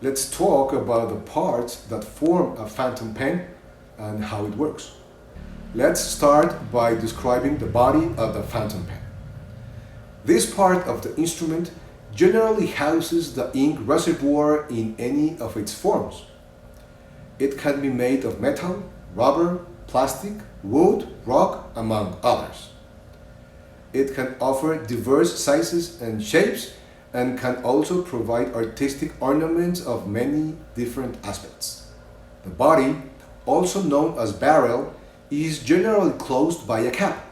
Let's talk about the parts that form a phantom pen and how it works. Let's start by describing the body of the phantom pen. This part of the instrument generally houses the ink reservoir in any of its forms. It can be made of metal, rubber, plastic, wood, rock, among others. It can offer diverse sizes and shapes and can also provide artistic ornaments of many different aspects. The body, also known as barrel, is generally closed by a cap.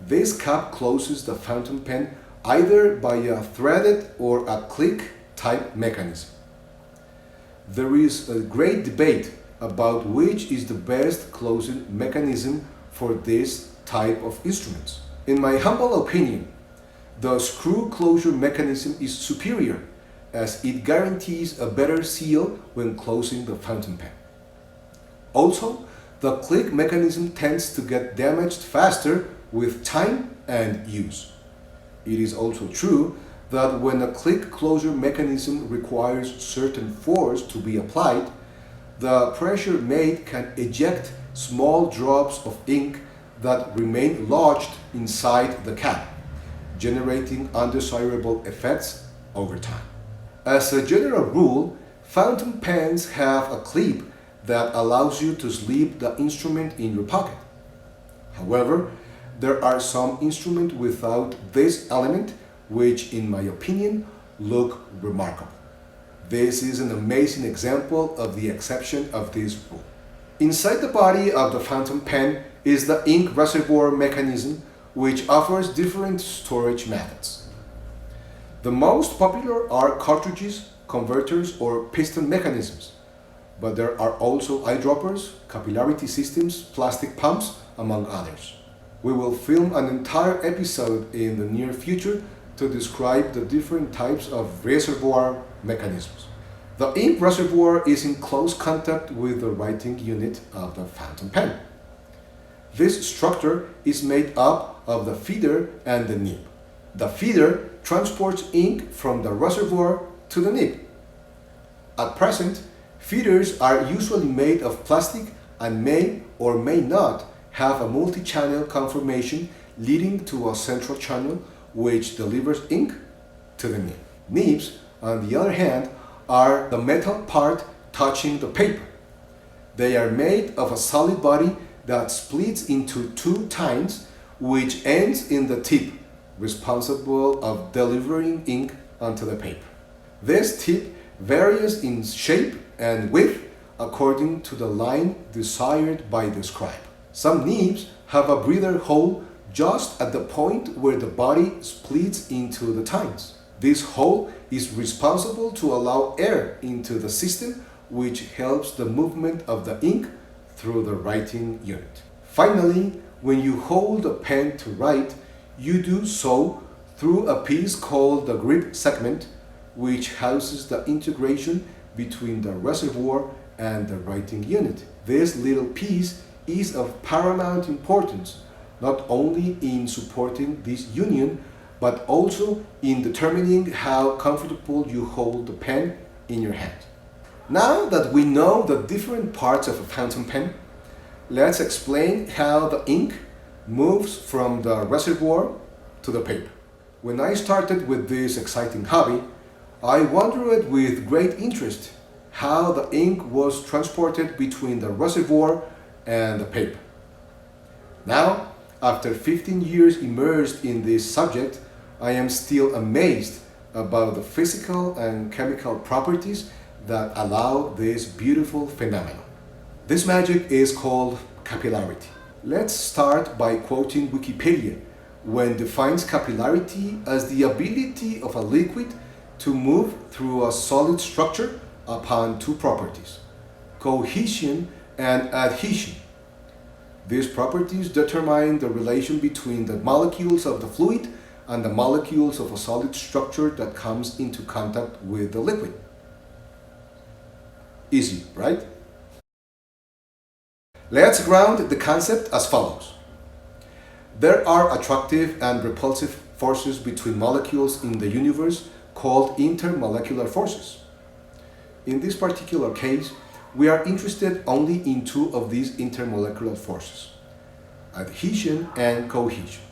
This cap closes the phantom pen either by a threaded or a click type mechanism. There is a great debate about which is the best closing mechanism for this type of instruments. In my humble opinion, the screw closure mechanism is superior as it guarantees a better seal when closing the phantom pen. Also, the click mechanism tends to get damaged faster with time and use. It is also true that when a click closure mechanism requires certain force to be applied, the pressure made can eject small drops of ink that remain lodged inside the cap, generating undesirable effects over time. As a general rule, fountain pens have a clip that allows you to slip the instrument in your pocket. However, there are some instruments without this element which, in my opinion, look remarkable. This is an amazing example of the exception of this rule. Inside the body of the fountain pen is the ink reservoir mechanism, which offers different storage methods. The most popular are cartridges, converters, or piston mechanisms, but there are also eyedroppers, capillarity systems, plastic pumps, among others. We will film an entire episode in the near future to describe the different types of reservoir mechanisms. The ink reservoir is in close contact with the writing unit of the fountain pen. This structure is made up of the feeder and the nib. The feeder transports ink from the reservoir to the nib. At present, feeders are usually made of plastic and may or may not have a multi-channel conformation leading to a central channel which delivers ink to the nib. Nibs, on the other hand, are the metal part touching the paper. They are made of a solid body that splits into two tines, which ends in the tip, responsible of delivering ink onto the paper. This tip varies in shape and width according to the line desired by the scribe. Some nibs have a breather hole just at the point where the body splits into the tines. This hole is responsible to allow air into the system, which helps the movement of the ink through the writing unit. Finally, when you hold the pen to write, you do so through a piece called the grip segment, which houses the integration between the reservoir and the writing unit. This little piece is of paramount importance, not only in supporting this union, but also in determining how comfortable you hold the pen in your hand. Now that we know the different parts of a fountain pen, let's explain how the ink moves from the reservoir to the paper. When I started with this exciting hobby, I wondered with great interest how the ink was transported between the reservoir and the paper. Now, after 15 years immersed in this subject, I am still amazed about the physical and chemical properties that allow this beautiful phenomenon. This magic is called capillarity. Let's start by quoting Wikipedia, when defines capillarity as the ability of a liquid to move through a solid structure upon two properties, cohesion and adhesion. These properties determine the relation between the molecules of the fluid and the molecules of a solid structure that comes into contact with the liquid. Easy, right? Let's ground the concept as follows. There are attractive and repulsive forces between molecules in the universe called intermolecular forces. In this particular case, we are interested only in two of these intermolecular forces, adhesion and cohesion.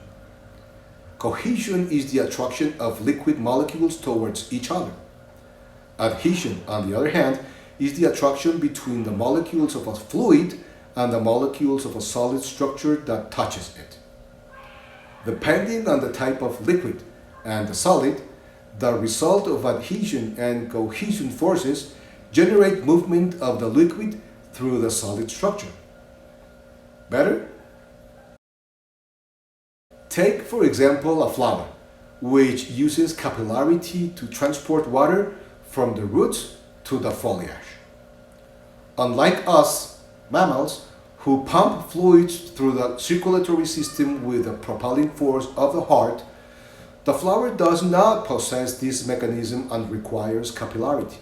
Cohesion is the attraction of liquid molecules towards each other. Adhesion, on the other hand, is the attraction between the molecules of a fluid and the molecules of a solid structure that touches it. Depending on the type of liquid and the solid, the result of adhesion and cohesion forces generate movement of the liquid through the solid structure. Better? Take, for example, a flower, which uses capillarity to transport water from the roots to the foliage. Unlike us, mammals, who pump fluids through the circulatory system with the propelling force of the heart, the flower does not possess this mechanism and requires capillarity.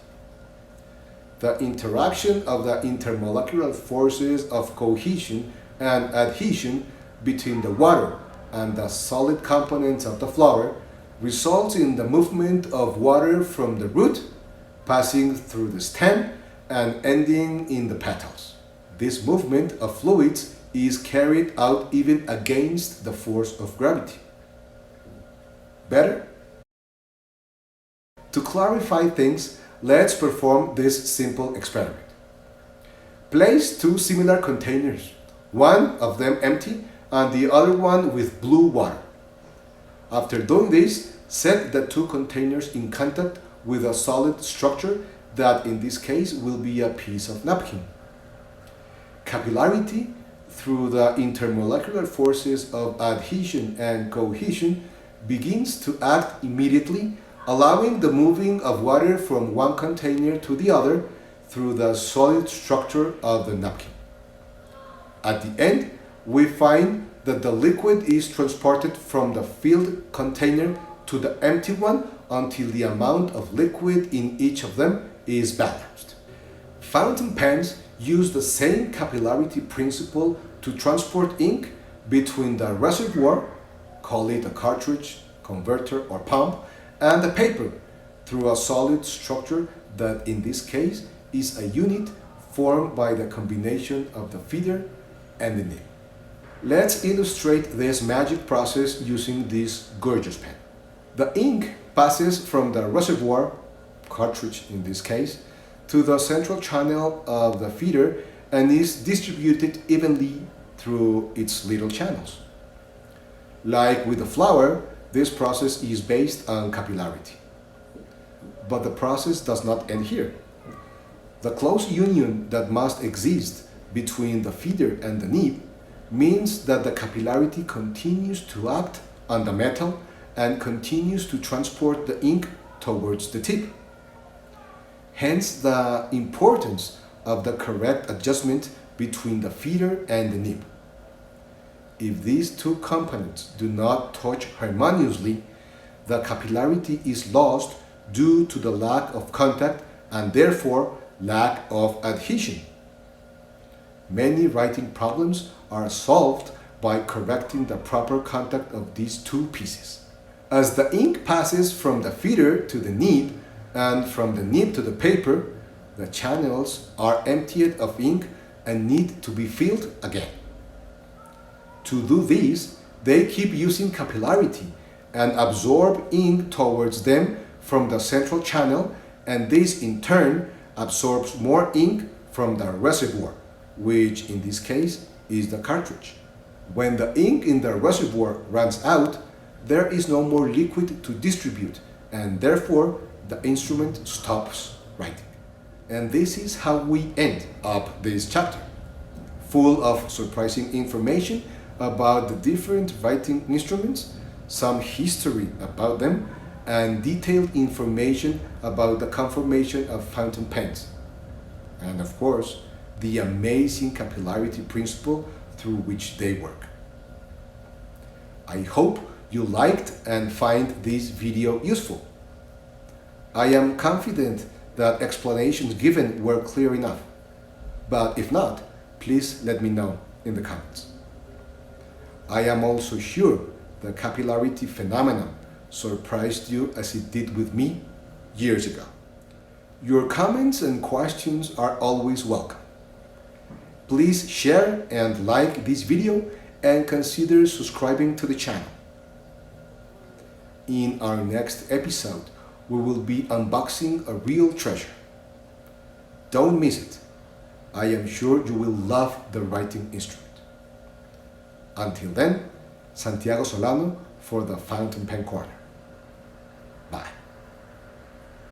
The interaction of the intermolecular forces of cohesion and adhesion between the water and the solid components of the flower results in the movement of water from the root, passing through the stem and ending in the petals. This movement of fluids is carried out even against the force of gravity. Better? To clarify things, let's perform this simple experiment. Place two similar containers, one of them empty and the other one with blue water. After doing this, set the two containers in contact with a solid structure that in this case will be a piece of napkin. Capillarity, through the intermolecular forces of adhesion and cohesion, begins to act immediately, allowing the moving of water from one container to the other through the solid structure of the napkin. At the end, we find that the liquid is transported from the filled container to the empty one until the amount of liquid in each of them is balanced. Fountain pens use the same capillarity principle to transport ink between the reservoir, call it a cartridge, converter, or pump, and the paper through a solid structure that in this case is a unit formed by the combination of the feeder and the nib. Let's illustrate this magic process using this gorgeous pen. The ink passes from the reservoir, cartridge in this case, to the central channel of the feeder and is distributed evenly through its little channels. Like with the flower, this process is based on capillarity. But the process does not end here. The close union that must exist between the feeder and the nib means that the capillarity continues to act on the metal and continues to transport the ink towards the tip. Hence the importance of the correct adjustment between the feeder and the nib. If these two components do not touch harmoniously, the capillarity is lost due to the lack of contact and therefore lack of adhesion. Many writing problems are solved by correcting the proper contact of these two pieces. As the ink passes from the feeder to the nib and from the nib to the paper, the channels are emptied of ink and need to be filled again. To do this, they keep using capillarity and absorb ink towards them from the central channel, and this in turn absorbs more ink from the reservoir, which in this case is the cartridge. When the ink in the reservoir runs out, there is no more liquid to distribute, and therefore the instrument stops writing. And this is how we end up this chapter, full of surprising information about the different writing instruments, some history about them, and detailed information about the conformation of fountain pens. And of course, the amazing capillarity principle through which they work. I hope you liked and find this video useful. I am confident that explanations given were clear enough, but if not, please let me know in the comments. I am also sure the capillarity phenomenon surprised you as it did with me years ago. Your comments and questions are always welcome. Please share and like this video and consider subscribing to the channel. In our next episode, we will be unboxing a real treasure. Don't miss it. I am sure you will love the writing instrument. Until then, Santiago Solano for the Fountain Pen Corner. Bye.